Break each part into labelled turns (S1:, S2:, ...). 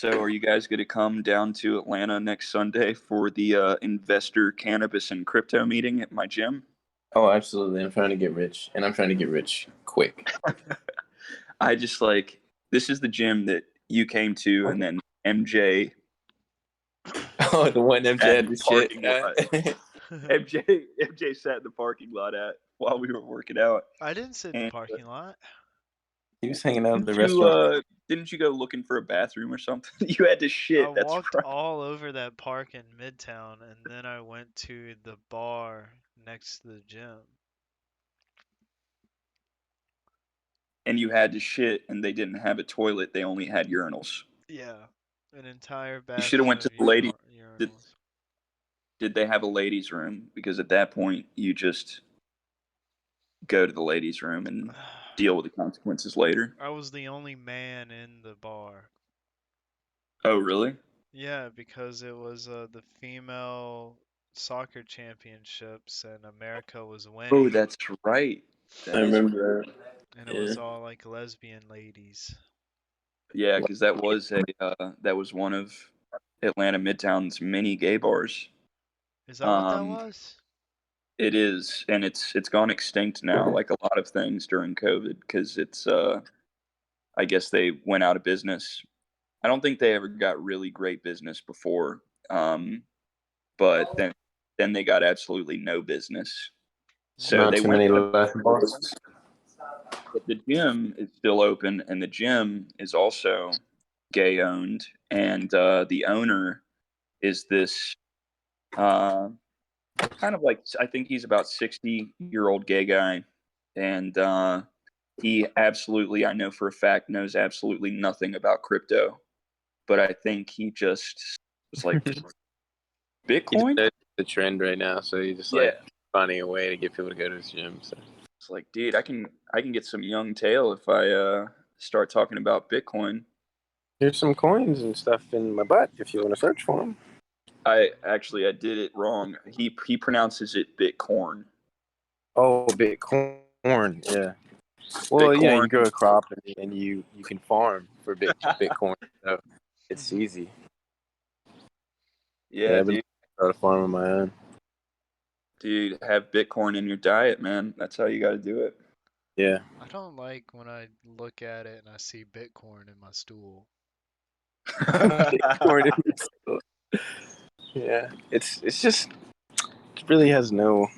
S1: So, are you guys going to come down to Atlanta next Sunday for the investor cannabis and crypto meeting at my gym?
S2: Oh, absolutely. I'm trying to get rich, and I'm trying to get rich quick.
S1: I just this is the gym that you came to, and then MJ
S2: Oh, the one MJ
S1: at
S2: had
S1: the
S2: the shit
S1: parking lot.
S2: at.
S1: MJ sat in the parking lot at while we were working out.
S3: I didn't sit in the
S1: And
S3: parking lot.
S2: He was hanging out at the
S1: didn't
S2: restaurant.
S1: didn't you go looking for a bathroom or something? You had to
S3: I
S1: shit. That's
S3: walked
S1: right.
S3: all over that park in Midtown, and then I went to the bar next to the gym.
S1: And you had to shit, and they didn't have a toilet. They only had urinals.
S3: Yeah, an entire
S1: You should have
S3: bathroom
S1: went to
S3: of
S1: the ladies.
S3: urinals.
S1: Did they have a ladies' room? Because at that point, you just go to the ladies' room and deal with the consequences later.
S3: I was the only man in the bar.
S1: Oh, really?
S3: Yeah, because it was the female soccer championships, and America was
S1: Oh,
S3: winning,
S1: that's right.
S2: I
S1: That is right.
S2: remember.
S3: and it
S2: Yeah.
S3: was all like lesbian ladies.
S1: Yeah, because that was one of Atlanta Midtown's many gay bars.
S3: Is that what that
S1: Um,
S3: was?
S1: it is, and it's gone extinct now, like a lot of things during COVID, because I guess they went out of business. I don't think they ever got really great business before, but then they got absolutely no business. So
S2: Not
S1: they
S2: too
S1: went
S2: many
S1: out of
S2: left bars.
S1: but the gym is still open, and the gym is also gay owned, and the owner is this uh, kind of like I think he's about 60-year-old gay guy, and he absolutely I know for a fact knows absolutely nothing about crypto, but I think he just was like
S2: He just
S1: Bitcoin.
S2: knows the trend right now, so he's just
S1: Yeah,
S2: like finding a way to get people to go to his gym. So
S1: it's like, dude, I can get some young tail if I start talking about Bitcoin.
S2: here's some coins and stuff in my butt if you want to search for them.
S1: I did it wrong. He pronounces it Bitcorn.
S2: Oh, Bitcoin. Yeah. Well,
S1: Bitcorn.
S2: you grow a crop and you can farm for Bitcoin. So it's easy.
S1: Yeah,
S2: Yeah, I've been
S1: dude.
S2: trying to farm on my own.
S1: Dude, have Bitcoin in your diet, man. That's how you got to do it.
S2: Yeah.
S3: I don't like when I look at it and I see Bitcoin in my stool.
S2: Bitcoin is- yeah, it's just it really has no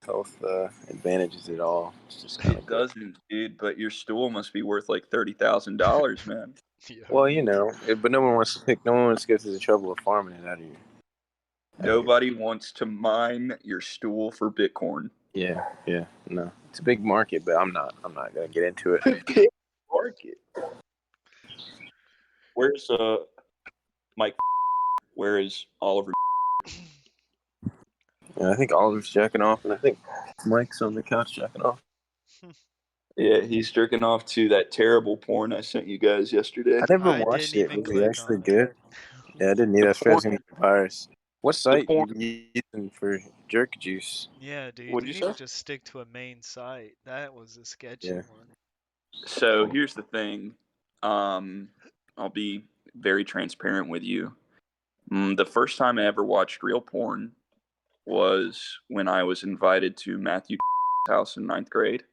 S2: health advantages at all. It's just kind
S1: It
S2: of gross.
S1: doesn't, dude. But your stool must be worth like $30,000, man.
S3: Yeah.
S2: Well, but no one wants to pick. No one wants to go through the trouble of farming it out of you.
S1: Nobody wants to mine your stool for Bitcoin.
S2: Yeah, yeah, no, it's a big market, but I'm not gonna get into it.
S1: Big market. Where's Mike? Where is Oliver?
S2: Yeah, I think Oliver's jacking off, and I think Mike's on the couch jacking off.
S1: Yeah, he's jerking off to that terrible porn I sent you guys yesterday.
S2: I never
S3: I
S2: watched
S3: didn't
S2: it.
S3: even
S2: Was it
S3: click
S2: actually
S3: on it.
S2: good? Yeah, I didn't either. I was afraid I was gonna get a virus. What
S1: The
S2: site
S1: porn.
S2: you using for jerk juice?
S3: Yeah, dude,
S1: What'd
S3: you
S1: you
S3: need to
S1: say?
S3: just stick to a main site. That was a sketchy
S2: Yeah.
S3: one.
S1: So here's the thing. I'll be very transparent with you. The first time I ever watched real porn was when I was invited to Matthew's house in ninth grade.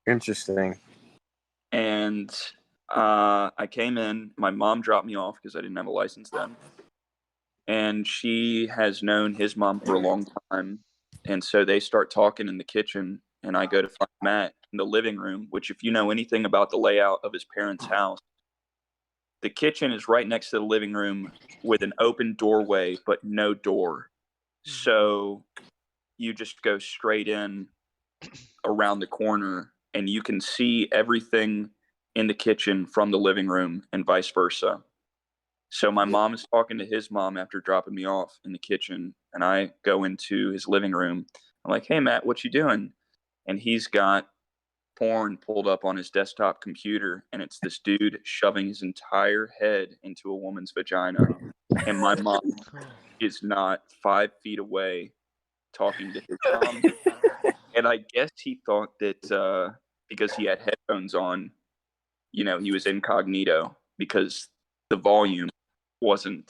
S2: Interesting.
S1: And I came in, my mom dropped me off because I didn't have a license then. And she has known his mom for a long time. And so they start talking in the kitchen, and I go to find Matt in the living room, which, if you know anything about the layout of his parents' house, the kitchen is right next to the living room with an open doorway, but no door. So you just go straight in around the corner, and you can see everything in the kitchen from the living room and vice versa. So my mom is talking to his mom after dropping me off in the kitchen, and I go into his living room. I'm like, "Hey, Matt, what you doing?" And he's got porn pulled up on his desktop computer, and it's this dude shoving his entire head into a woman's vagina. And my mom is not 5 feet away talking to his mom. And I guess he thought that because he had headphones on, he was incognito because the volume wasn't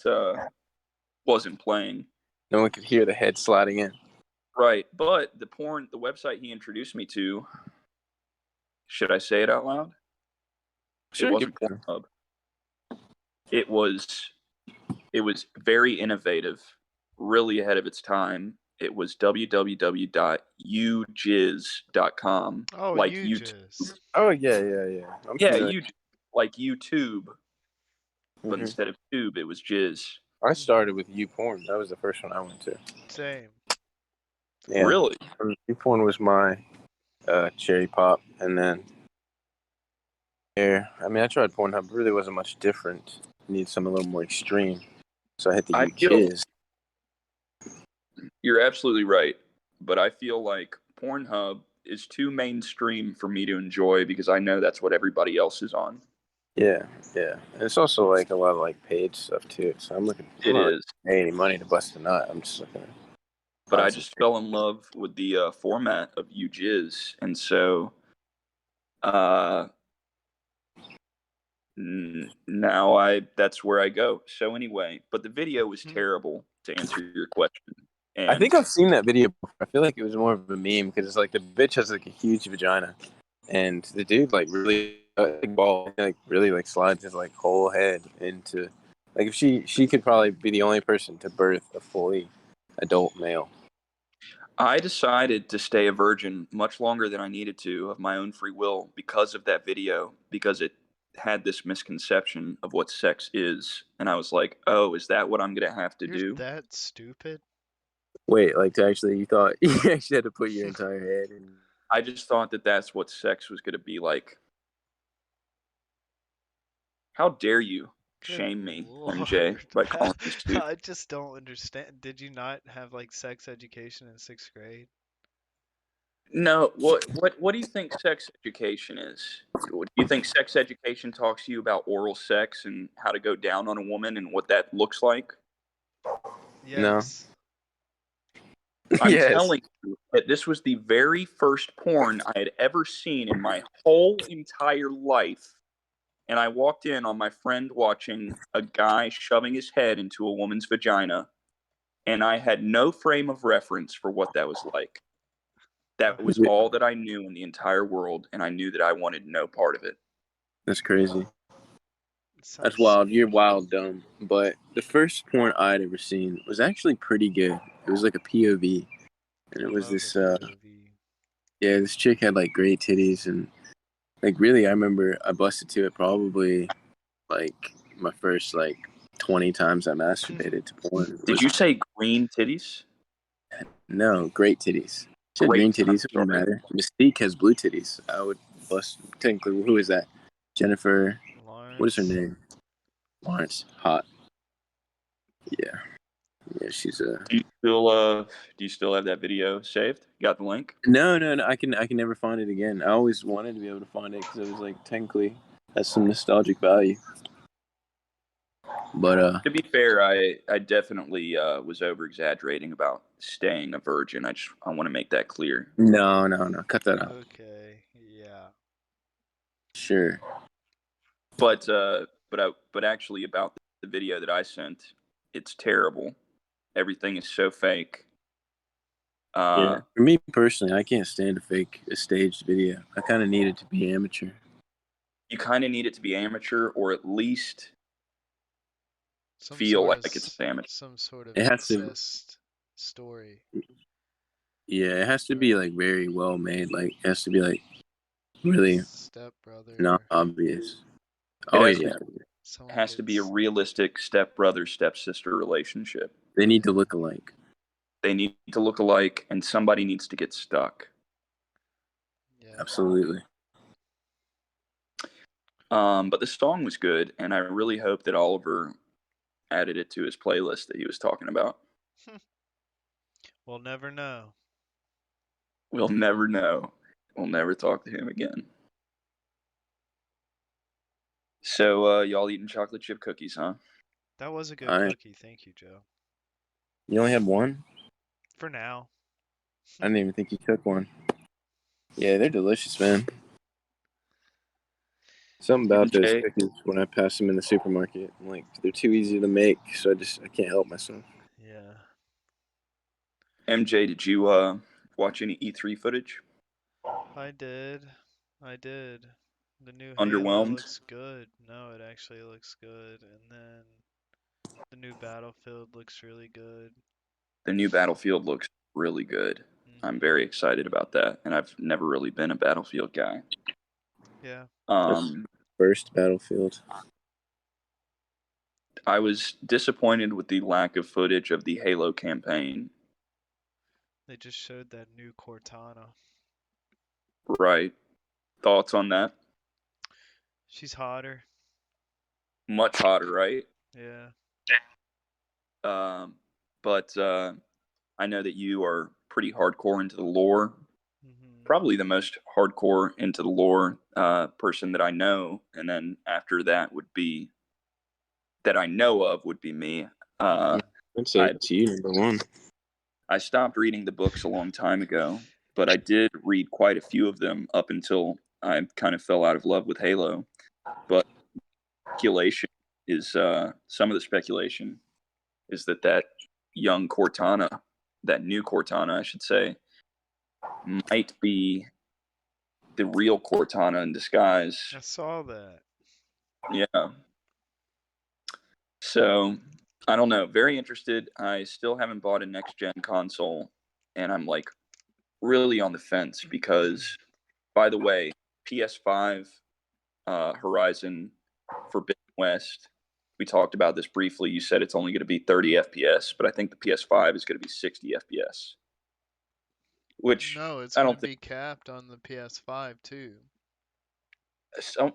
S1: playing.
S2: No one could hear the head sliding in.
S1: Right, but the website he introduced me to, should I say it out loud?
S2: Sure,
S1: It wasn't Pornhub. It was very innovative, really ahead of its time. It was www.ujizz.com,
S3: Oh,
S1: like
S3: you
S1: YouTube.
S3: just.
S2: Oh yeah. I'm
S1: Yeah,
S2: familiar.
S1: like YouTube, but
S2: Mhm.
S1: instead of tube, it was jizz.
S2: I started with YouPorn. That was the first one I went to.
S3: Same.
S2: Yeah.
S1: Really?
S2: YouPorn was my cherry pop, and then I mean, I tried Pornhub. It really wasn't much different. Need something a little more extreme, so I hit the
S1: I feel
S2: UJizz.
S1: you're absolutely right, but I feel like Pornhub is too mainstream for me to enjoy because I know that's what everybody else is on.
S2: Yeah. And it's also like a lot of like paid stuff too. So I'm
S1: It
S2: not
S1: is,
S2: paying any money to bust a nut. I'm just looking at
S1: but I just
S2: concentrate.
S1: fell in love with the format of UJizz, and so uh, now that's where I go. So anyway, but the video was terrible to answer your question,
S2: I think
S1: and
S2: I've seen that video before. I feel like it was more of a meme because it's like the bitch has like a huge vagina, and the dude like really ball like really like slides his like whole head into like if she could probably be the only person to birth a fully adult male.
S1: I decided to stay a virgin much longer than I needed to of my own free will because of that video, because it had this misconception of what sex is. And I was like, oh, is that what I'm going to have to
S3: You're
S1: do?
S3: that stupid?
S2: Wait, like to actually you thought you actually had to put your entire head in?
S1: I just thought that that's what sex was going to be like. How dare you
S3: Good
S1: shame me, MJ,
S3: lord.
S1: by calling me stupid?
S3: I just don't understand. Did you not have like sex education in 6th grade?
S1: No, what do you think sex education is? Do you think sex education talks to you about oral sex and how to go down on a woman and what that looks like?
S2: No.
S3: Yes.
S1: I'm
S2: Yes.
S1: telling you that this was the very first porn I had ever seen in my whole entire life. And I walked in on my friend watching a guy shoving his head into a woman's vagina, and I had no frame of reference for what that was like. That was all that I knew in the entire world, and I knew that I wanted no part of it.
S2: That's crazy.
S3: It
S2: That's
S3: sounds
S2: wild. You're
S3: scary.
S2: wild dumb. But the first porn I'd ever seen was actually pretty good. It was like a POV, and it was
S3: Love a
S2: this
S3: POV.
S2: yeah, this chick had like great titties, and like really I remember I busted to it probably like my first like 20 times I masturbated to porn. It
S1: Did
S2: was
S1: you say green titties?
S2: no great titties. She had green
S1: Great. I'm
S2: titties, it wouldn't
S1: sorry.
S2: matter. Mystique has blue titties. I would bust technically who is that? Jennifer, what is her
S3: Lawrence.
S2: name? Lawrence. Hot. Yeah. Yeah, she's a
S1: Do you still have that video saved? Got the link?
S2: no. I can never find it again. I always wanted to be able to find it because it was like technically has some nostalgic value. But
S1: To be fair, I definitely was over exaggerating about staying a virgin. I want to make that clear.
S2: no, cut that out.
S3: Okay, yeah.
S2: Sure.
S1: But actually about the video that I sent, it's terrible. Everything is so fake.
S2: Yeah. For me personally, I can't stand a staged video. I kind of need it to be amateur.
S1: You kind of need it to be amateur, or at least
S3: Some
S1: feel
S3: sort of
S1: like it's amateur.
S3: some sort of
S2: It has to,
S3: incest story,
S2: yeah, it has to be
S3: right?
S2: like very well made. Like it has to be like really
S3: Step
S2: not
S3: brother.
S2: obvious.
S1: It
S2: Oh
S1: has to
S2: yeah,
S3: Someone
S1: has to be a
S3: gets
S1: realistic stepbrother stepsister relationship.
S2: they need to look alike.
S1: They need to look alike, and somebody needs to get stuck.
S3: yeah.
S2: Absolutely.
S1: But the song was good, and I really hope that Oliver added it to his playlist that he was talking about.
S3: We'll never know.
S1: We'll never know. We'll never talk to him again. So, y'all eating chocolate chip cookies, huh?
S3: That was a good
S2: All right.
S3: cookie. Thank you, Joe.
S2: You only had one?
S3: For now.
S2: I didn't even think you took one. Yeah, they're delicious, man. Something about those
S1: MJ,
S2: cookies when I pass them in the supermarket. I'm like, they're too easy to make, so I can't help myself.
S3: Yeah.
S1: MJ, did you watch any E3 footage?
S3: I did. I did. The new Halo
S1: Underwhelmed.
S3: looks good. No, it actually looks good. And then the new Battlefield looks really good.
S1: The new Battlefield looks really good. I'm
S3: Hmm.
S1: very excited about that, and I've never really been a Battlefield guy.
S3: Yeah.
S2: That's
S1: Um,
S2: first Battlefield.
S1: I was disappointed with the lack of footage of the Halo campaign.
S3: They just showed that new Cortana.
S1: Right. Thoughts on that?
S3: She's hotter.
S1: Much hotter, right?
S3: Yeah.
S1: Um, but I know that you are pretty hardcore into the lore.
S3: Hmm.
S1: Probably the most hardcore into the lore person that I know, and then after that would be that I know of would be me. Uh,
S3: Hmm.
S2: I'd say
S1: I
S2: it's you, number one.
S1: I stopped reading the books a long time ago, but I did read quite a few of them up until I kind of fell out of love with Halo. But speculation is some of the speculation is that young Cortana, that new Cortana, I should say, might be the real Cortana in disguise.
S3: I saw that.
S1: Yeah. So I don't know. Very interested. I still haven't bought a next gen console, and I'm like really on the fence because, by the way, PS5 Horizon Forbidden West. We talked about this briefly. You said it's only going to be 30 FPS, but I think the PS5 is going to be 60 FPS, which
S3: No, it's
S1: I
S3: gonna
S1: don't think.
S3: be capped on the PS5 too.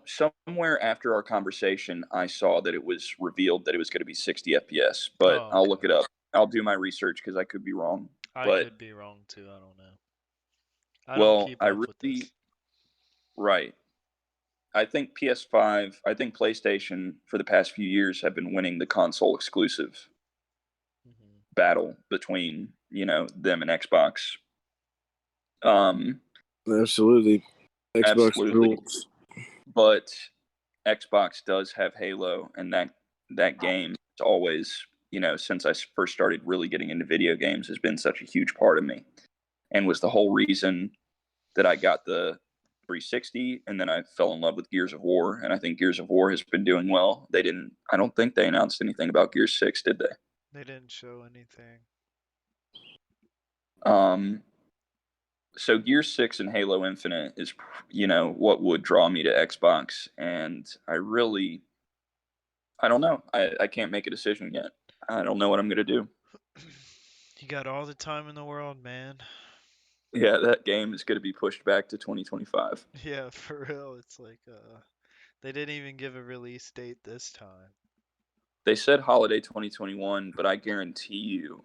S1: Somewhere after our conversation, I saw that it was revealed that it was going to be 60 FPS, but
S3: Oh,
S1: I'll look
S3: okay.
S1: it up. I'll do my research because I could be wrong.
S3: I
S1: But
S3: could be wrong too. I don't know. I don't
S1: well,
S3: keep
S1: I
S3: up with
S1: really
S3: this.
S1: right. I think PS5, I think PlayStation for the past few years have been winning the console exclusive
S3: Hmm.
S1: battle between them and Xbox. Um,
S2: Absolutely. Xbox
S1: absolutely,
S2: rules.
S1: but Xbox does have Halo, and that game is always since I first started really getting into video games has been such a huge part of me, and was the whole reason that I got the 360, and then I fell in love with Gears of War, and I think Gears of War has been doing well. They didn't. I don't think they announced anything about Gears 6, did they?
S3: They didn't show anything.
S1: Um, so Gears 6 and Halo Infinite is what would draw me to Xbox, and I don't know. I can't make a decision yet. I don't know what I'm gonna do.
S3: You got all the time in the world, man.
S1: Yeah, that game is gonna be pushed back to 2025.
S3: Yeah, for real. It's like they didn't even give a release date this time.
S1: They said holiday 2021, but I guarantee you,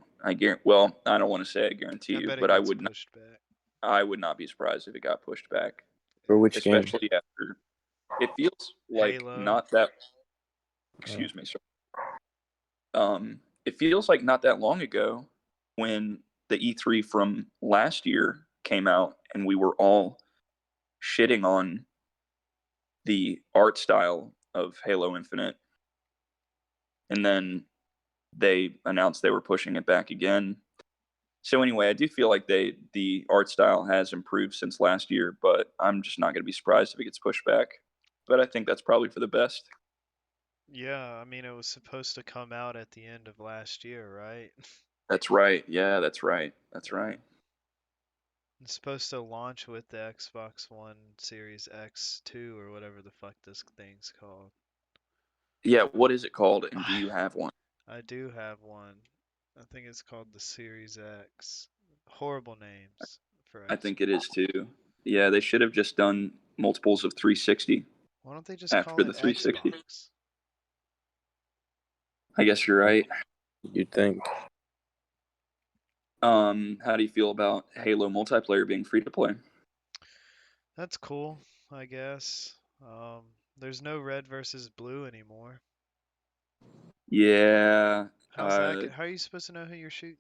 S1: well, I don't want to say I guarantee
S3: I
S1: you,
S3: bet it
S1: but I
S3: gets
S1: would not.
S3: pushed back.
S1: I would not be surprised if it got pushed back,
S2: For which game?
S1: especially after. It feels like
S3: Halo.
S1: not that.
S2: Uh,
S1: Excuse me, sir. It feels like not that long ago when the E3 from last year came out, and we were all shitting on the art style of Halo Infinite, and then they announced they were pushing it back again. So anyway, I do feel like the art style has improved since last year, but I'm just not going to be surprised if it gets pushed back. But I think that's probably for the best.
S3: Yeah, I mean it was supposed to come out at the end of last year, right?
S1: That's right. Yeah, that's right. That's
S3: Yeah.
S1: right.
S3: It's supposed to launch with the Xbox One Series X2 or whatever the fuck this thing's called.
S1: Yeah, what is it called, and do
S3: I
S1: you have one?
S3: I do have one. I think it's called the Series X. Horrible names for
S1: I think it
S3: Xbox.
S1: is too. Yeah, they should have just done multiples of 360
S3: Why don't they just call
S1: after the
S3: it
S1: 360.
S3: Xbox?
S1: I guess you're right.
S2: you'd think.
S1: How do you feel about Halo multiplayer being free to play?
S3: That's cool, I guess. There's no red versus blue anymore.
S1: Yeah,
S3: How's that?
S1: uh,
S3: How are you supposed to know who you're shooting?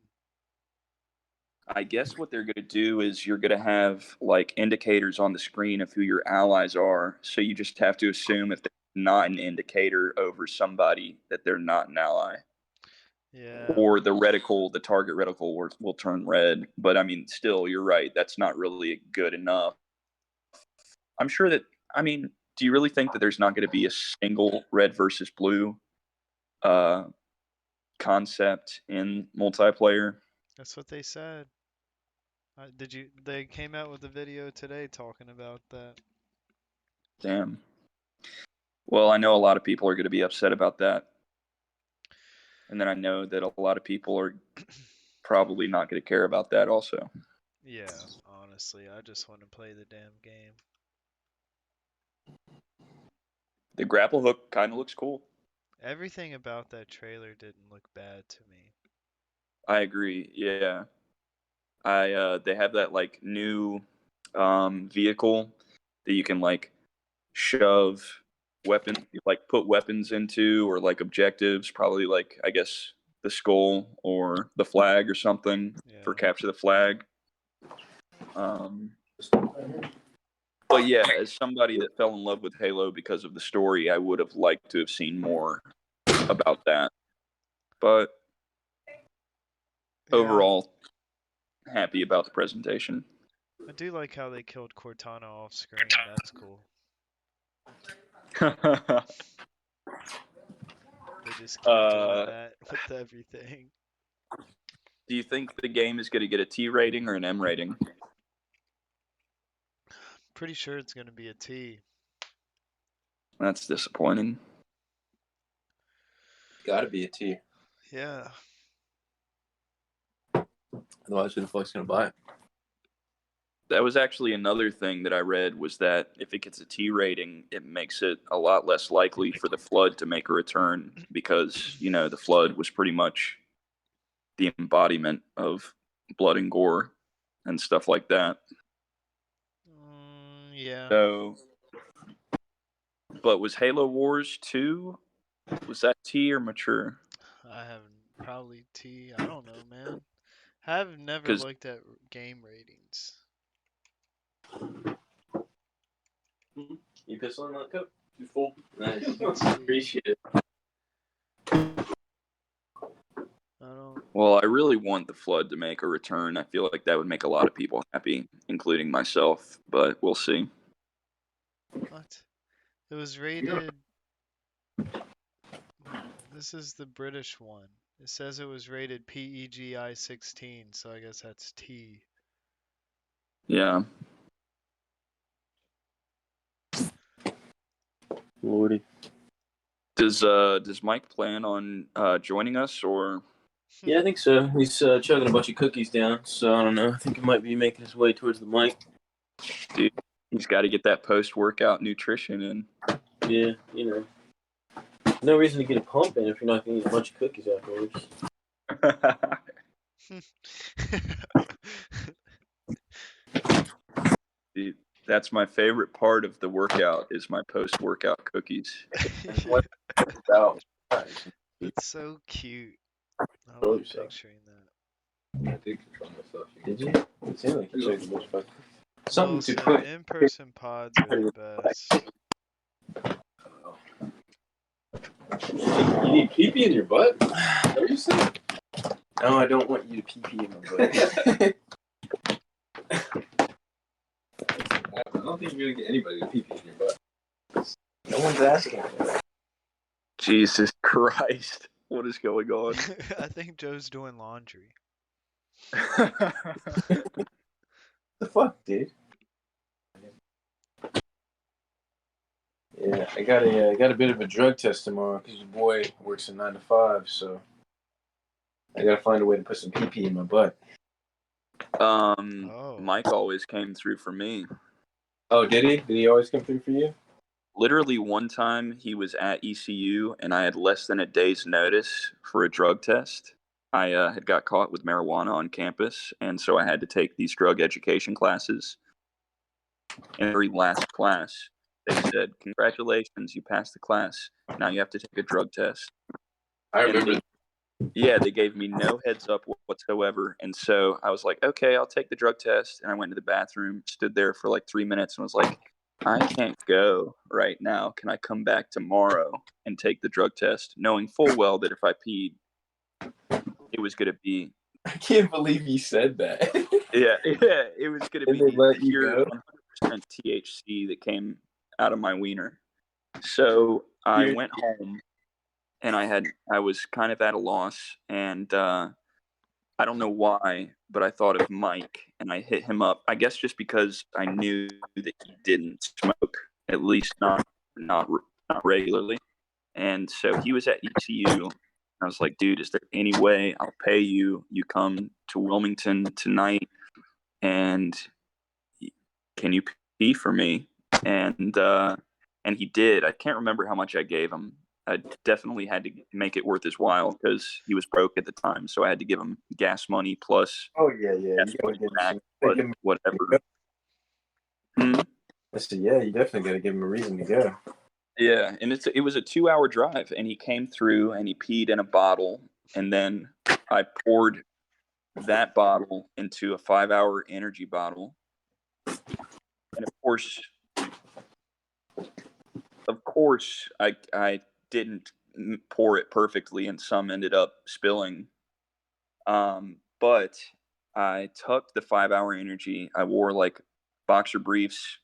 S1: I guess what they're going to do is you're going to have like indicators on the screen of who your allies are. So you just have to assume if they're not an indicator over somebody that they're not an ally.
S3: Yeah.
S1: Or the target reticle will turn red. But I mean, still, you're right. That's not really good enough. I'm sure that, I mean, do you really think that there's not going to be a single red versus blue uh, concept in multiplayer?
S3: That's what they said. They came out with a video today talking about that.
S1: Damn. Well, I know a lot of people are going to be upset about that. And then I know that a lot of people are probably not going to care about that also.
S3: Yeah, honestly, I just want to play the damn game.
S1: The grapple hook kind of looks cool.
S3: Everything about that trailer didn't look bad to me.
S1: I agree. Yeah. They have that like new vehicle that you can like shove weapons, like put weapons into, or like objectives, probably like I guess the skull or the flag or something for
S3: Yeah.
S1: capture the flag. But yeah, as somebody that fell in love with Halo because of the story, I would have liked to have seen more about that. But
S3: Yeah,
S1: overall, happy about the presentation.
S3: I do like how they killed Cortana off screen. That's cool. They just keep doing that with everything.
S1: Do you think the game is going to get a T rating or an M rating?
S3: Pretty sure it's gonna be a T.
S1: That's disappointing.
S2: Gotta be a T.
S3: Yeah.
S2: Otherwise, who the fuck's gonna buy it?
S1: That was actually another thing that I read, was that if it gets a T rating, it makes it a lot less likely for the Flood to make a return because, you know, the Flood was pretty much the embodiment of blood and gore and stuff like that.
S3: Yeah.
S1: So, but was Halo Wars 2, was that T or mature?
S3: I have probably T. I don't know, man. I've never
S1: Because
S3: looked at game ratings.
S2: You pissed on that cup? You full? Nice.
S3: Let's see.
S2: Appreciate it.
S3: I don't.
S1: well, I really want the Flood to make a return. I feel like that would make a lot of people happy, including myself, but we'll see.
S3: What? It was rated. This is the British one. It says it was rated PEGI 16, so I guess that's T.
S1: Yeah.
S2: Lordy.
S1: Does Mike plan on joining us, or?
S2: Yeah, I think so. He's chugging a bunch of cookies down, so I don't know. I think he might be making his way towards the mic.
S1: Dude, he's got to get that post-workout nutrition in.
S2: Yeah, you know. No reason to get a pump in if you're not going to eat a bunch of cookies afterwards.
S1: Dude, that's my favorite part of the workout is my post-workout cookies.
S3: It's so cute. I
S2: Control
S3: love
S2: yourself.
S3: picturing that.
S2: I did control myself. Did you? It seemed like you chugged a bunch of cookies. Something
S3: Well,
S2: to
S3: so
S2: put.
S3: in-person pods are the best.
S2: You need pee-pee in your butt? Is that what you said? No, I don't want you to pee-pee in my butt. I don't think you're going to get anybody to pee-pee in your butt. No one's asking.
S1: Jesus Christ. What is going on?
S3: I think Joe's doing laundry.
S2: The fuck, dude? Yeah, I got a bit of a drug test tomorrow because your boy works a 9 to 5, so I gotta find a way to put some pee-pee in my butt.
S3: Oh.
S1: Mike always came through for me.
S2: Oh, did he? Did he always come through for you?
S1: Literally one time he was at ECU and I had less than a day's notice for a drug test. I had got caught with marijuana on campus, and so I had to take these drug education classes. In the very last class, they said, "Congratulations, you passed the class. Now you have to take a drug test."
S2: I remember.
S1: Yeah, they gave me no heads up whatsoever. And so I was like, okay, I'll take the drug test. And I went to the bathroom, stood there for like 3 minutes, and was like, I can't go right now. Can I come back tomorrow and take the drug test? Knowing full well that if I peed, it was going to be,
S2: I can't believe you said that.
S1: yeah, it was going to
S2: And they
S1: be
S2: let you
S1: pure
S2: go?
S1: 100% THC that came out of my wiener. So I
S2: You're,
S1: went home and I was kind of at a loss. And, I don't know why, but I thought of Mike and I hit him up. I guess just because I knew that he didn't smoke, at least not not regularly. And so he was at ECU. I was like, dude, is there any way I'll pay you? You come to Wilmington tonight, and can you pee for me? And he did. I can't remember how much I gave him. I definitely had to make it worth his while because he was broke at the time. So I had to give him gas money plus
S2: oh yeah, yeah.
S1: gas
S2: You gotta
S1: money
S2: give him
S1: back,
S2: some.
S1: but
S2: Give him,
S1: whatever. Hmm.
S2: I said, yeah, you definitely gotta give him a reason to go.
S1: Yeah, and it was a 2 hour drive, and he came through and he peed in a bottle, and then I poured that bottle into a 5 hour energy bottle, and of course, I didn't pour it perfectly, and some ended up spilling. But I tucked the 5 hour energy. I wore like boxer briefs.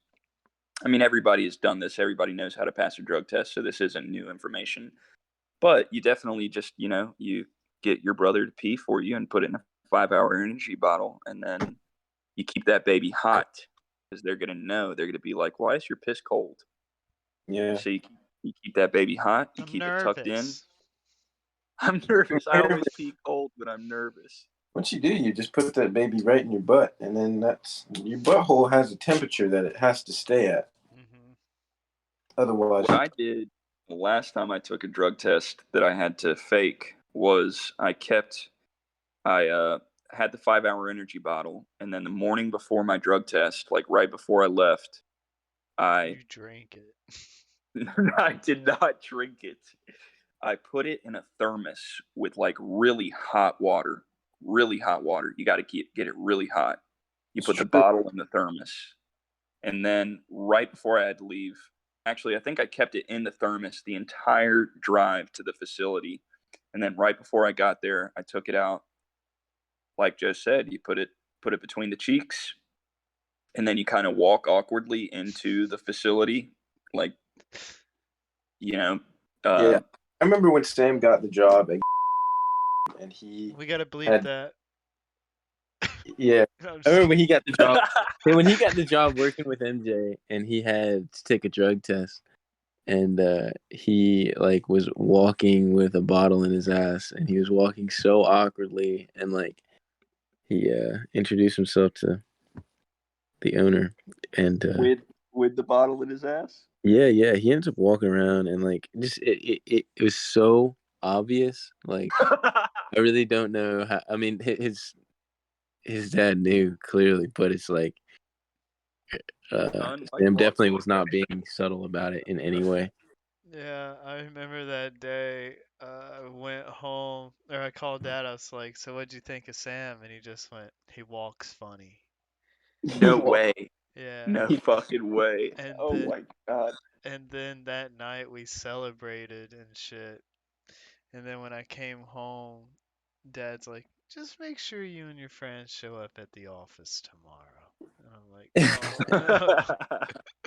S1: I mean, everybody has done this. Everybody knows how to pass a drug test, so this isn't new information. But you definitely just, you get your brother to pee for you and put it in a 5 hour energy bottle, and then you keep that baby hot because they're gonna know. They're gonna be like, "Why is your piss cold?"
S2: Yeah.
S1: So you keep that baby hot. You
S3: I'm
S1: keep it tucked in.
S3: nervous.
S1: I'm nervous. I always pee cold when I'm nervous.
S2: What you do, you just put that baby right in your butt, and then that's your butthole has a temperature that it has to stay at.
S3: Hmm.
S2: Otherwise,
S1: What I did the last time I took a drug test that I had to fake was I had the 5 hour energy bottle, and then the morning before my drug test, like right before I left, I
S3: You drank it.
S1: I did not drink it. I put it in a thermos with like really hot water. Really hot water. You got to get it really hot. You
S2: it's
S1: put the
S2: true.
S1: bottle in the thermos, and then right before I had to leave, actually, I think I kept it in the thermos the entire drive to the facility. And then right before I got there, I took it out. Like Joe said, you put it between the cheeks, and then you kind of walk awkwardly into the facility, like you know,
S2: Yeah,
S1: uh,
S2: I remember when Sam got the job, and he
S3: We gotta bleep
S2: had
S3: that.
S2: yeah.
S3: I'm
S2: I
S3: just
S2: remember when
S3: kidding.
S2: he got the job. Yeah, when he got the job working with MJ, and he had to take a drug test, and he like was walking with a bottle in his ass, and he was walking so awkwardly, and like he introduced himself to the owner, and
S1: with the bottle in his ass.
S2: yeah, yeah, he ends up walking around, and like just it was so obvious. Like I really don't know how. I mean, his dad knew clearly, but it's like
S1: Son, Mike
S2: Sam
S1: walks
S2: definitely
S1: in.
S2: was not being subtle about it in any way.
S3: Yeah, I remember that day. I went home, or I called Dad. I was like, "So what'd you think of Sam?" And he just went, "He walks funny."
S1: No way.
S3: Yeah,
S1: No fucking way.
S3: and
S1: Oh
S3: then
S1: my god.
S3: and then that night we celebrated and shit. And then when I came home, Dad's like, "Just make sure you and your friends show up at the office tomorrow." And I'm like, "Oh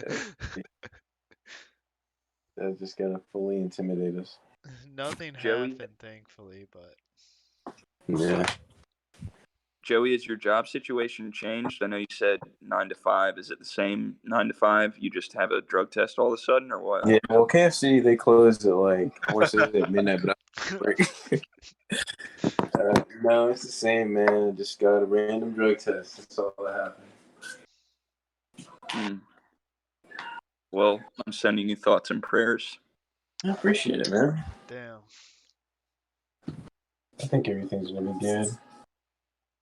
S3: no."
S2: That's just gonna fully intimidate us.
S3: Nothing
S1: Joey,
S3: happened, thankfully, but
S2: Yeah.
S1: Joey, has your job situation changed? I know you said 9 to 5. Is it the same 9 to 5? You just have a drug test all of a sudden, or what?
S2: Yeah. Well, KFC they closed at like I want to say at midnight, but no, it's the same, man. I just got a random drug test. That's all that happened.
S1: Hmm. Well, I'm sending you thoughts and prayers.
S2: I appreciate it, man.
S3: damn.
S2: I think everything's gonna be good.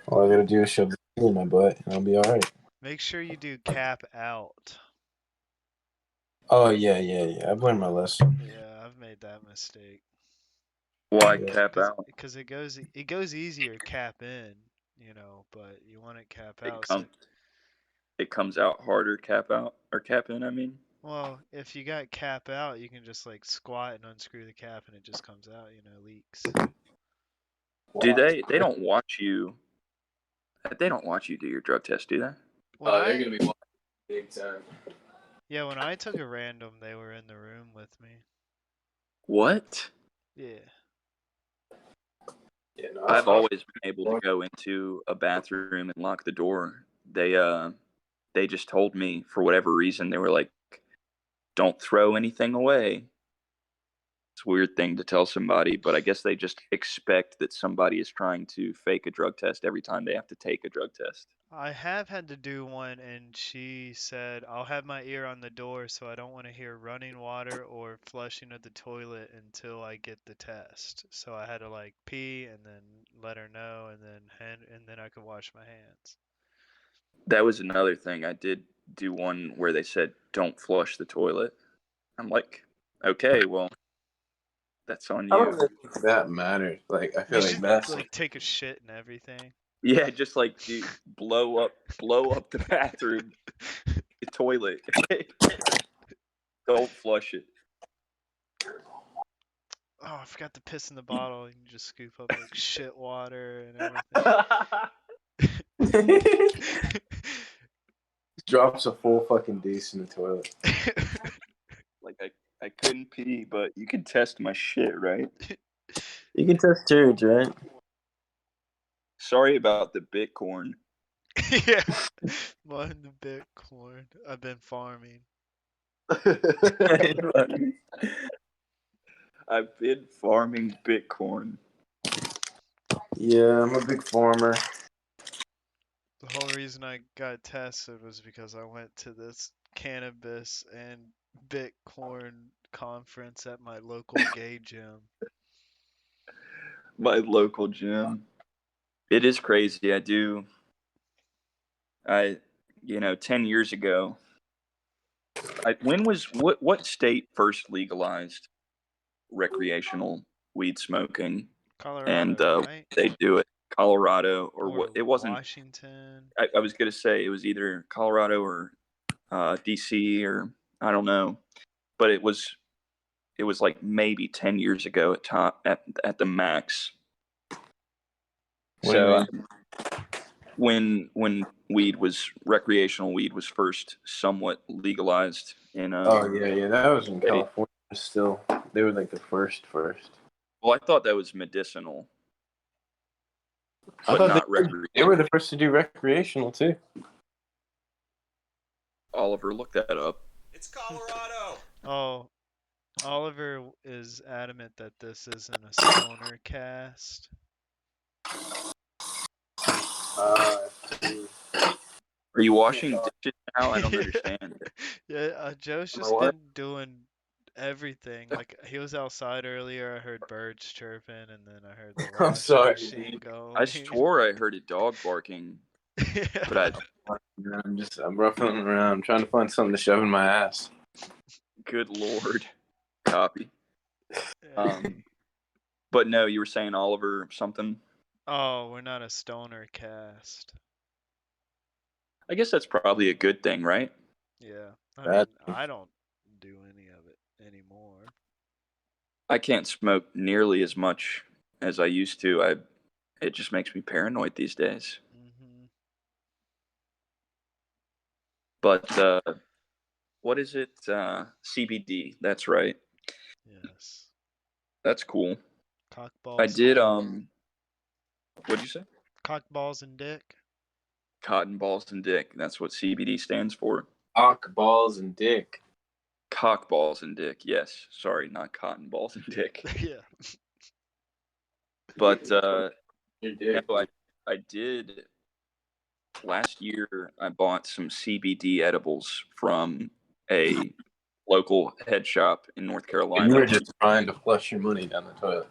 S2: All I gotta do is shove the thing in my butt, and I'll be all right.
S3: Make sure you do cap out.
S2: Oh yeah, yeah, yeah. I've learned my lesson.
S3: Yeah, I've made that mistake.
S1: Why
S2: Yeah.
S1: cap out?
S3: Because it goes easier cap in, but you want it cap
S1: It
S3: out. So,
S1: comes it comes out harder cap out or cap in. I mean,
S3: well, if you got cap out, you can just like squat and unscrew the cap, and it just comes out. Leaks.
S1: do
S2: Wow.
S1: they don't watch you? They don't watch you do your drug test, do they?
S3: When
S2: They're
S3: I
S2: gonna be watching big time.
S3: Yeah, when I took a random, they were in the room with me.
S1: What?
S3: Yeah.
S2: Yeah, no,
S1: I've always been able to go into a bathroom and lock the door. They just told me for whatever reason they were like, "Don't throw anything away." It's a weird thing to tell somebody, but I guess they just expect that somebody is trying to fake a drug test every time they have to take a drug test.
S3: I have had to do one, and she said, I'll have my ear on the door so I don't want to hear running water or flushing of the toilet until I get the test. So I had to like pee and then let her know, and then I could wash my hands.
S1: That was another thing. I did do one where they said, "Don't flush the toilet." I'm like, "Okay, well, that's on
S2: I don't
S1: you."
S2: think that matters. Like, I
S3: You
S2: feel like
S3: should
S2: that's
S3: like take a shit and everything.
S1: Yeah, just like dude, blow up the bathroom, the toilet. Don't flush it.
S3: Oh, I forgot to piss in the bottle. You can just scoop up like shit water and
S2: drops a full fucking deuce in the toilet.
S3: everything.
S1: Like I couldn't pee, but you can test my shit, right?
S2: You can test turds, right?
S1: Sorry about the Bitcorn.
S3: Yeah, mine the Bitcoin. I've been farming.
S1: I've been farming Bitcoin.
S2: Yeah, I'm a big farmer.
S3: The whole reason I got tested was because I went to this cannabis and Bitcoin conference at my local gay gym.
S1: My local gym. It is crazy. I 10 years ago. When was what state first legalized recreational weed smoking? And
S3: Colorado, right?
S1: they do it. Colorado or
S3: Or
S1: what? It wasn't.
S3: Washington.
S1: I was gonna say it was either Colorado or DC or I don't know, but it was like maybe 10 years ago at the max.
S2: What do you
S1: So
S2: mean?
S1: when recreational weed was first somewhat legalized in
S2: Oh yeah, that was in
S1: state.
S2: California. Still, they were like the first.
S1: Well, I thought that was medicinal,
S2: I
S1: but
S2: thought
S1: not
S2: they
S1: recreational.
S2: were the first to do recreational too.
S1: Oliver, look that up.
S4: It's Colorado.
S3: Oh, Oliver is adamant that this isn't a stoner cast.
S2: See.
S1: Are you washing dishes now? I don't
S3: Yeah,
S1: understand.
S3: yeah. Joe's
S2: Am I
S3: just
S2: what?
S3: been doing everything. Like he was outside earlier. I heard birds chirping, and then I heard the
S2: I'm
S3: washing
S2: sorry,
S3: machine
S2: dude.
S3: going.
S1: I swore I heard a dog barking, but
S3: Yeah.
S2: I'm roughing around. I'm trying to find something to shove in my ass.
S1: good lord, copy.
S3: Yeah.
S1: But no, you were saying Oliver something.
S3: Oh, we're not a stoner cast.
S1: I guess that's probably a good thing, right?
S3: Yeah. I
S2: That
S3: mean, I don't do any of it anymore.
S1: I can't smoke nearly as much as I used to. It just makes me paranoid these days.
S3: Hmm.
S1: But what is it? CBD. That's right.
S3: Yes.
S1: That's cool.
S3: Cock
S1: I
S3: balls and
S1: did.
S3: dick.
S1: What'd you say?
S3: Cock balls and dick.
S1: Cotton balls and dick. That's what CBD stands for.
S2: cock, balls, and dick.
S1: Cock balls and dick. Yes. Sorry, not cotton balls and dick.
S3: Yeah.
S1: But
S2: Your
S1: no,
S2: dick.
S1: I did last year. I bought some CBD edibles from a local head shop in North
S2: You were
S1: Carolina.
S2: just trying to flush your money down the toilet.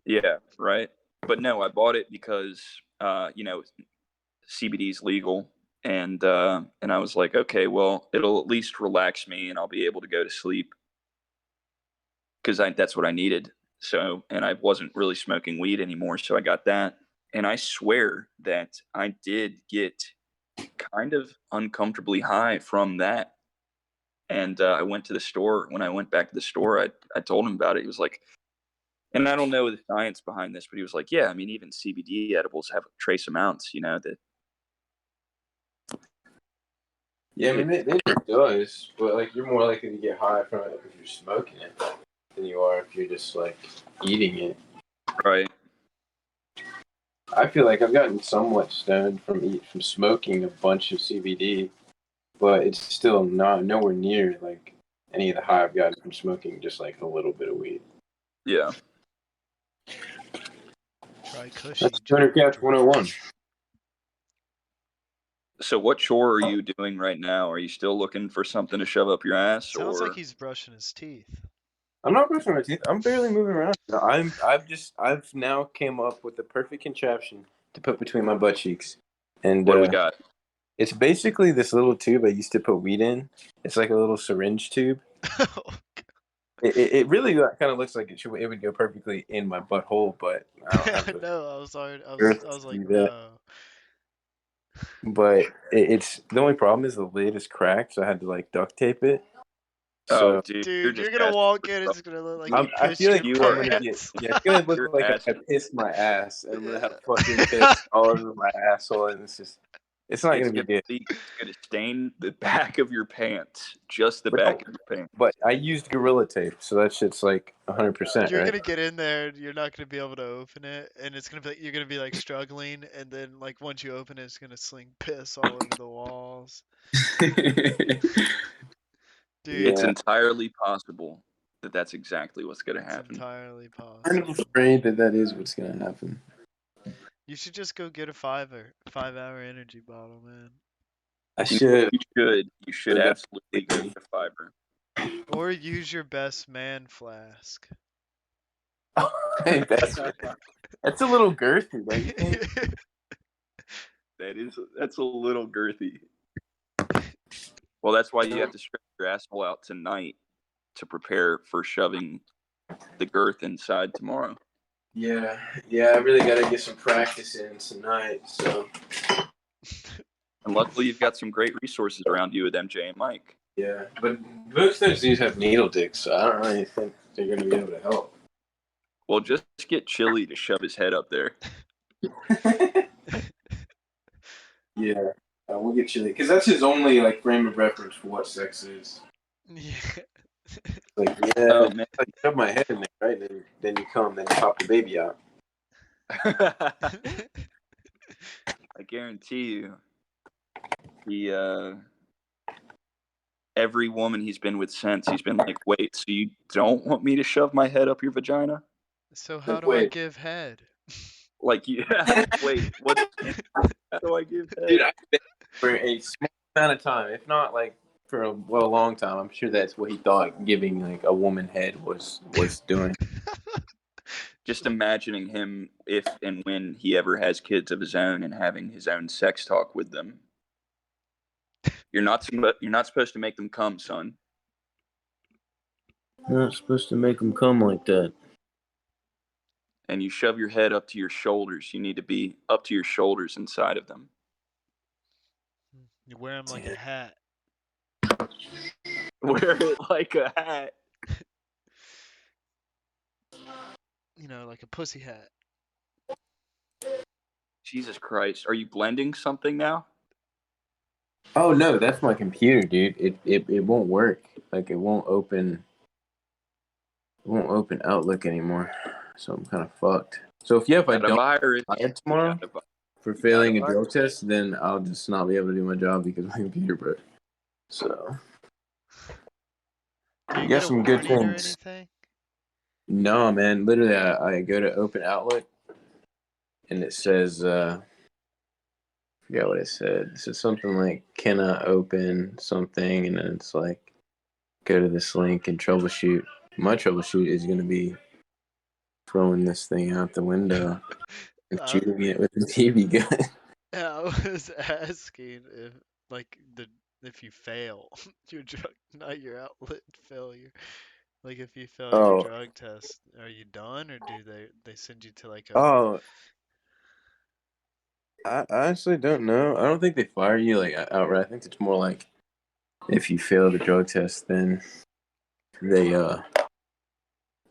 S1: Yeah, right. But no, I bought it because CBD is legal, and I was like, okay, well, it'll at least relax me, and I'll be able to go to sleep because that's what I needed. So, and I wasn't really smoking weed anymore, so I got that. And I swear that I did get kind of uncomfortably high from that. And I went to the store. When I went back to the store, I told him about it. He was like, and I don't know the science behind this, but he was like, yeah, I mean, even CBD edibles have trace amounts, that
S2: Yeah, I
S1: it,
S2: mean, it does, but like you're more likely to get high from it if you're smoking it than you are if you're just like eating it.
S1: right.
S2: I feel like I've gotten somewhat stoned from smoking a bunch of CBD, but it's still not nowhere near like any of the high I've gotten from smoking just like a little bit of weed.
S1: Yeah.
S3: Try
S2: That's
S3: Cushy
S2: 200 Cats
S3: Geometry.
S2: 101.
S1: So what chore are you doing right now? Are you still looking for something to shove up your ass,
S3: Sounds like
S1: or
S3: he's brushing his teeth.
S2: I'm not brushing my teeth. I'm barely moving around. I've now came up with the perfect contraption to put between my butt cheeks, and
S1: what do we got?
S2: it's basically this little tube I used to put weed in. It's like a little syringe tube. It really kind of looks like it would go perfectly in my butthole, but I don't have the
S3: No, I was sorry. I
S2: girth
S3: was
S2: to
S3: like,
S2: do that.
S3: no.
S2: But it's the only problem is the lid is cracked, so I had to like duct tape it.
S1: Oh,
S2: So
S1: dude, you're
S3: Dude, you're
S1: just
S3: gonna
S1: asking
S3: walk
S1: for
S3: in,
S1: trouble.
S3: it's gonna look like
S1: You,
S3: you
S2: I
S3: pissed
S2: feel
S3: your
S2: like
S1: you
S2: I'm
S1: are
S2: gonna get
S3: pants.
S2: yeah, it's gonna look
S1: you're
S2: like I
S1: asking.
S2: pissed my ass, and I'm gonna
S3: Yeah.
S2: have fucking piss all over my asshole, and it's not
S1: It's
S2: gonna be
S1: gonna
S2: good.
S1: leak. It's gonna stain the back of your pants, just the
S2: But
S1: back of your pants.
S2: but I used Gorilla Tape, so that shit's like 100%,
S3: You're
S2: right?
S3: gonna get in there and you're not gonna be able to open it, and it's gonna be you're gonna be like struggling, and then like once you open it, it's gonna sling piss all over the walls. Dude,
S1: It's
S2: Yeah,
S1: entirely possible that that's exactly what's gonna
S3: it's
S1: happen.
S3: entirely
S2: I'm kind of
S3: possible.
S2: afraid that is what's gonna happen.
S3: You should just go get a 5-hour energy bottle, man.
S2: I
S1: You know what
S2: should.
S1: you should
S2: That
S1: absolutely go get a fiber.
S3: Or use your best man flask.
S2: Hey, that's a little girthy, don't you think?
S1: That's a little girthy. Well, that's why you have to stretch your asshole out tonight to prepare for shoving the girth inside tomorrow.
S2: Yeah, yeah. I really gotta get some practice in tonight. So
S1: And luckily, you've got some great resources around you with MJ and Mike.
S2: yeah, but most of those dudes have needle dicks, so I don't really think they're gonna be able to help.
S1: Well, just get Chili to shove his head up there.
S2: Yeah, we'll get Chili because that's his only like frame of reference for what sex is.
S3: Yeah.
S2: Like, yeah,
S1: Oh man,
S2: like shove my head in there, right? Then you come, then you pop the baby out.
S1: I guarantee you, he every woman he's been with since, he's been like, "Wait, so you don't want me to shove my head up your vagina?"
S3: So how
S2: Like,
S3: do I
S2: wait,
S3: give head?
S1: Like, yeah, wait, what? How do I give
S2: dude,
S1: head?
S2: I bet for a small amount of time, if not like for a long time, I'm sure that's what he thought giving like a woman head was doing.
S1: Just imagining him if and when he ever has kids of his own and having his own sex talk with them. You're not supposed to make them come, son.
S2: You're not supposed to make them come like that.
S1: And you shove your head up to your shoulders. You need to be up to your shoulders inside of them.
S3: You wear them like a hat.
S1: Wear it like a hat.
S3: You know, like a pussy hat.
S1: Jesus Christ. Are you blending something now?
S2: Oh no, that's my computer, dude. It won't work. Like it won't open Outlook anymore. So I'm kind of fucked. So if I
S1: Got a
S2: don't
S1: virus.
S2: buy it tomorrow
S1: Got a,
S2: for
S1: got a
S2: failing a
S1: virus.
S2: drug test, then I'll just not be able to do my job because my computer broke. So
S3: Do you
S2: you got
S3: get a
S2: some good
S3: warning or
S2: things.
S3: anything?
S2: No, man. Literally, I go to open Outlook and it says, I forget what it said. It says something like cannot open something, and then it's like go to this link and troubleshoot. My troubleshoot is going to be throwing this thing out the window and
S3: I,
S2: shooting it with a BB gun.
S3: I was asking if like if you fail, your drug, not your outlet failure. Like if you fail your
S2: Oh,
S3: drug test, are you done, or do they send you to like a?
S2: oh, I honestly don't know. I don't think they fire you like outright. I think it's more like if you fail the drug test, then they uh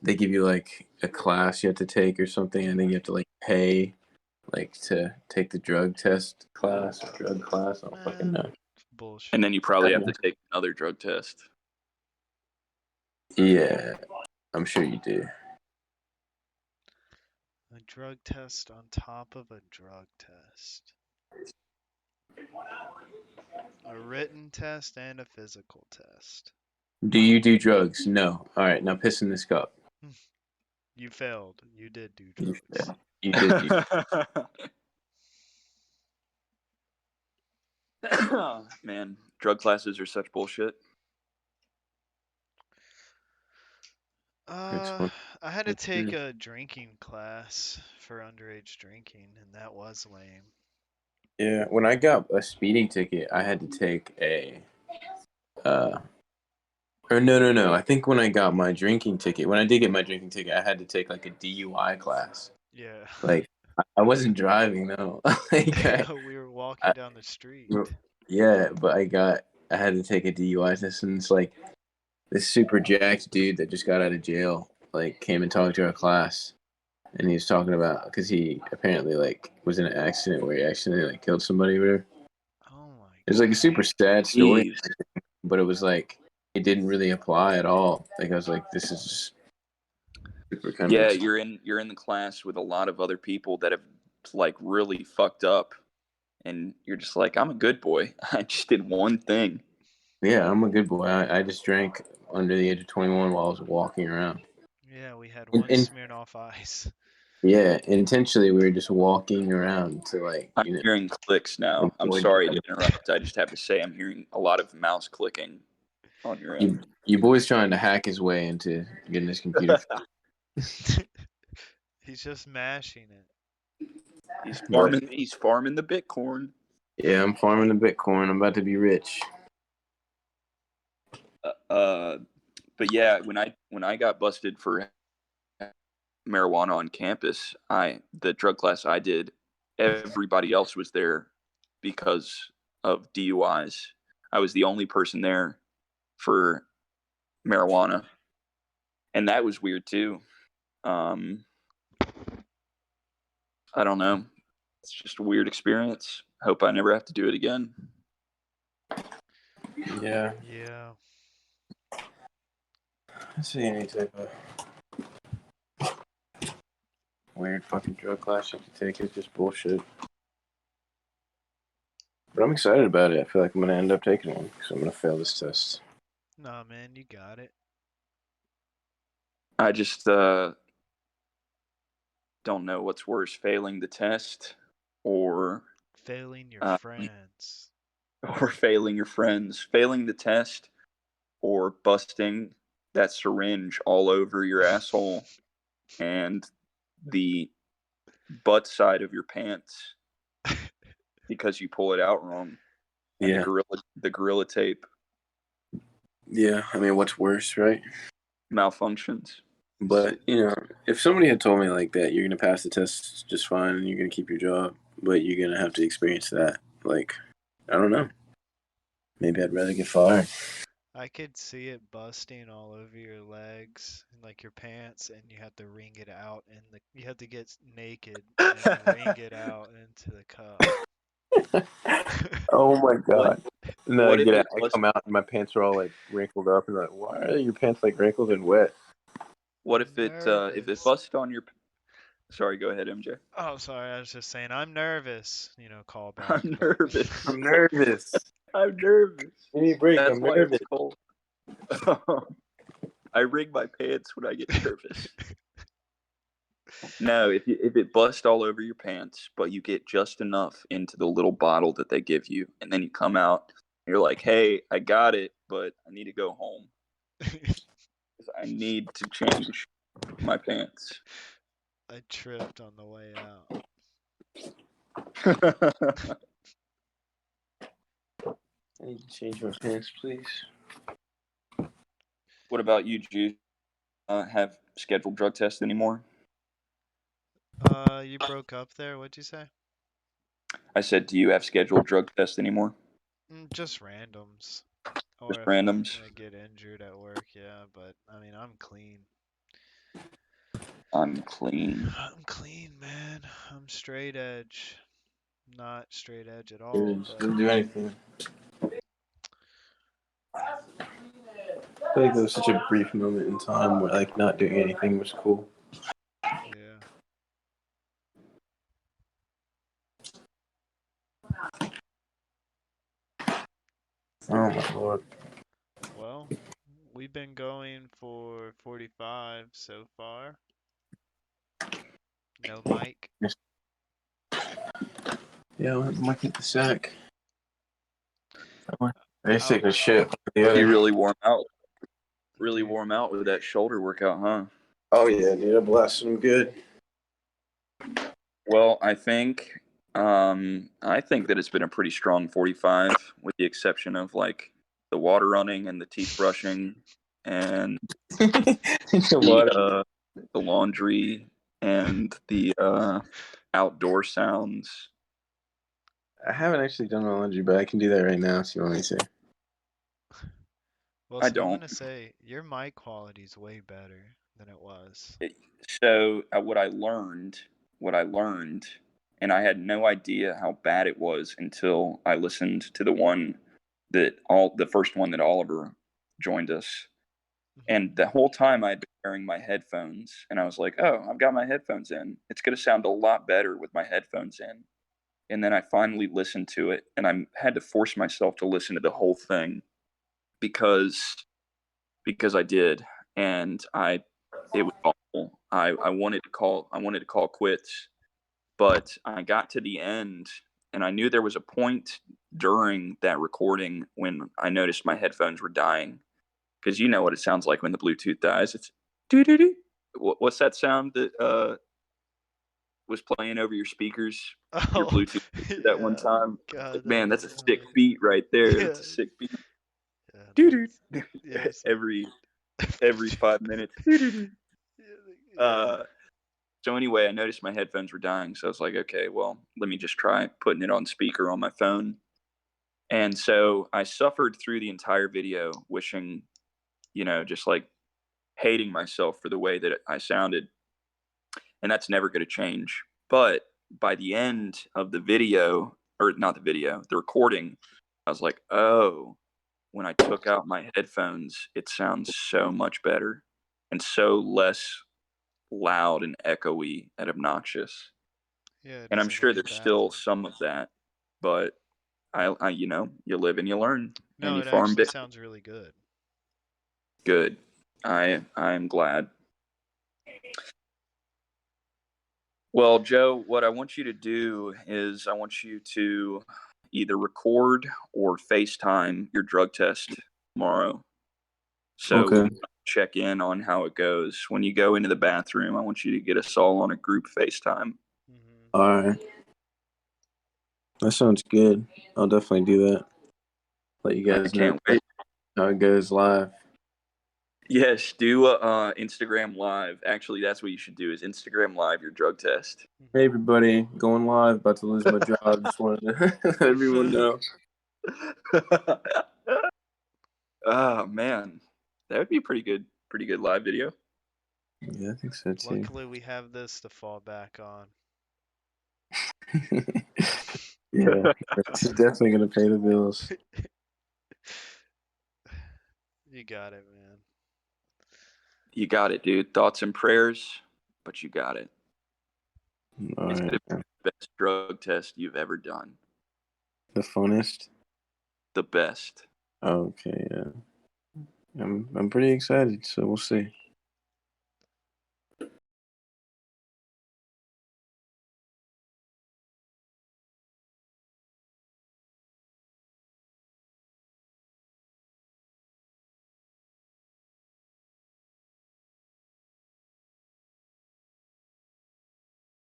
S2: they give you like a class you have to take or something. I think you have to like pay like to take the drug test class or drug class. I don't fucking
S3: Man,
S2: know.
S1: And
S3: bullshit.
S1: then you probably have to take another drug test.
S2: Yeah, I'm sure you do.
S3: A drug test on top of a drug test. A written test and a physical test.
S2: Do you do drugs? No. All right, now piss in this cup.
S3: You failed. You did do
S2: You,
S3: drugs.
S2: you did do.
S1: Man, drug classes are such bullshit.
S2: It's
S3: Uh,
S2: fun.
S3: I had to take a drinking class for underage drinking, and that was lame.
S2: Yeah, when I got a speeding ticket, I had to take uh, or no. I think when I got my drinking ticket, when I did get my drinking ticket, I had to take like a DUI class.
S3: Yeah.
S2: Like I wasn't driving though. like
S3: We were walking
S2: I,
S3: down the street.
S2: yeah, but I had to take a DUI test, and it's like this super jacked dude that just got out of jail, like came and talked to our class, and he was talking about because he apparently like was in an accident where he accidentally like killed somebody or whatever.
S3: Oh my
S2: It was like a super
S3: god.
S2: sad story,
S1: Jeez.
S2: but it was like it didn't really apply at all. Like I was like, this is super kind
S1: Yeah,
S2: of
S1: you're in the class with a lot of other people that have like really fucked up, and you're just like, I'm a good boy. I just did one thing.
S2: yeah. I'm a good boy. I just drank under the age of 21 while I was walking around.
S3: Yeah, we had
S2: And,
S3: one
S2: and
S3: Smirnoff Ice.
S2: yeah, intentionally we were just walking around to like
S1: I'm hearing clicks now. I'm
S2: avoid
S1: sorry to
S2: driving.
S1: interrupt. I just have to say I'm hearing a lot of mouse clicking on your
S2: You,
S1: end.
S2: you boy's trying to hack his way into getting his computer.
S3: He's just mashing it.
S2: But
S1: He's farming the Bitcorn.
S2: yeah, I'm farming the Bitcoin. I'm about to be rich.
S1: Uh, but yeah, when I got busted for marijuana on campus, the drug class I did, everybody else was there because of DUIs. I was the only person there for marijuana, and that was weird too. Um, I don't know. It's just a weird experience. Hope I never have to do it again.
S2: Yeah.
S3: Yeah.
S2: Let's see any type of weird fucking drug class you have to take. It's just bullshit. But I'm excited about it. I feel like I'm gonna end up taking one because I'm gonna fail this test.
S3: Nah, man, you got it.
S1: I just don't know what's worse, failing the test or
S3: Failing your
S1: uh,
S3: friends.
S1: or failing your friends, failing the test or busting that syringe all over your asshole and the butt side of your pants because you pull it out wrong and
S2: Yeah.
S1: the gorilla tape
S2: Yeah. I mean, what's worse, right?
S1: malfunctions.
S2: But if somebody had told me like that, you're gonna pass the test just fine and you're gonna keep your job, but you're gonna have to experience that. Like, I don't know. Maybe I'd rather get fired.
S3: I could see it busting all over your legs and like your pants, and you have to wring it out, and you have to get naked and wring it out into the cup.
S2: Oh my
S1: What
S2: god! And then
S1: what if it
S2: I
S1: bust
S2: come out and my pants are all like wrinkled up, and like, why are your pants like wrinkled and wet?
S1: what
S3: I'm
S1: if it
S3: nervous.
S1: busted on your sorry, go ahead, MJ.
S3: Oh, sorry, I was just saying I'm nervous. Call back,
S1: I'm
S3: but
S1: nervous.
S2: I'm nervous.
S1: I'm nervous.
S2: Give me a break.
S1: That's
S2: I'm
S1: why
S2: nervous.
S1: it's cold. I rig my pants when I get nervous. No, if it busts all over your pants, but you get just enough into the little bottle that they give you, and then you come out, and you're like, "Hey, I got it, but I need to go home. 'Cause I need to change my pants."
S3: I tripped on the way out.
S2: I need to change my pants, please.
S1: What about you, Juice? have scheduled drug tests anymore?
S3: You broke up there. What'd you say?
S1: I said, do you have scheduled drug tests anymore?
S3: Just randoms.
S1: Just
S3: Or if
S1: randoms?
S3: I get injured at work, yeah. But I mean, I'm clean.
S1: I'm clean.
S3: I'm clean, man. I'm straight edge. Not straight edge at all,
S2: Just
S3: but
S2: didn't do anything. I feel like there was such a brief moment in time where like not doing anything was cool.
S3: yeah.
S2: Oh my lord.
S3: Well, we've been going for 45 so far. No mic.
S2: Yeah, I might get the sack. I just
S3: Oh,
S2: take a shit. The
S1: You
S2: other.
S1: really warm out. Really
S3: dude.
S1: warm out with that shoulder workout, huh?
S2: Oh yeah, dude, I blasted him good.
S1: Well, I think that it's been a pretty strong 45, with the exception of like the water running and the teeth brushing and the
S2: What?
S1: the laundry and the outdoor sounds.
S2: I haven't actually done my laundry, but I can do that right now if you want me to.
S3: Well,
S1: I
S3: I'm
S1: don't.
S3: gonna say your mic quality's way better than it was.
S1: So what I learned, and I had no idea how bad it was until I listened to the first one that Oliver joined us. And the whole time I'd been wearing my headphones, and I was like, "Oh, I've got my headphones in. It's going to sound a lot better with my headphones in." And then I finally listened to it, and I had to force myself to listen to the whole thing because I did, and it was awful. I wanted to call quits, but I got to the end, and I knew there was a point during that recording when I noticed my headphones were dying, because you know what it sounds like when the Bluetooth dies. It's doo doo doo. What's that sound that was playing over your speakers, your
S3: Oh,
S1: Bluetooth speaker that one
S3: yeah.
S1: time?
S3: God, that
S1: Man,
S3: was
S1: that's a sick
S3: annoying.
S1: beat right there. That's
S3: Yeah,
S1: a sick beat.
S3: yeah,
S1: Doo doo.
S3: yeah. It's like,
S1: Every 5 minutes. Doo doo doo.
S3: yeah.
S1: Uh, so anyway, I noticed my headphones were dying, so I was like, okay, well, let me just try putting it on speaker on my phone. And so I suffered through the entire video, wishing, just like hating myself for the way that I sounded, and that's never going to change. But by the end of the video, or not the video, the recording, I was like, oh, when I took out my headphones, it sounds so much better and so less loud and echoey and obnoxious.
S3: Yeah, it
S1: And I'm
S3: doesn't go
S1: sure
S3: in the
S1: there's still
S3: bathroom.
S1: some of that, but you live and you learn, and
S3: No,
S1: you
S3: it
S1: farm
S3: actually
S1: big.
S3: sounds really good.
S1: Good. I'm glad. Well, Joe, what I want you to do is I want you to either record or FaceTime your drug test tomorrow. So we
S2: Okay.
S1: can check in on how it goes. When you go into the bathroom, I want you to get us all on a group FaceTime.
S3: Hmm.
S2: All right. That sounds good. I'll definitely do that. Let you
S1: I
S2: guys know
S1: can't wait.
S2: how it goes live.
S1: Yes, do a Instagram live. Actually, that's what you should do, is Instagram live your drug test.
S2: Hey everybody, going live. About to lose my job. Just wanted to let everyone know.
S1: Oh man, that would be a pretty good live video.
S2: Yeah, I think so too.
S3: Luckily, we have this to fall back on.
S2: Yeah, this is definitely gonna pay the bills.
S3: You got it, man.
S1: You got it, dude. Thoughts and prayers, but you got it.
S2: All
S1: It's
S2: right,
S1: gonna be the best drug test you've ever done.
S2: the funnest.
S1: The best.
S2: Okay, yeah. I'm pretty excited, so we'll see.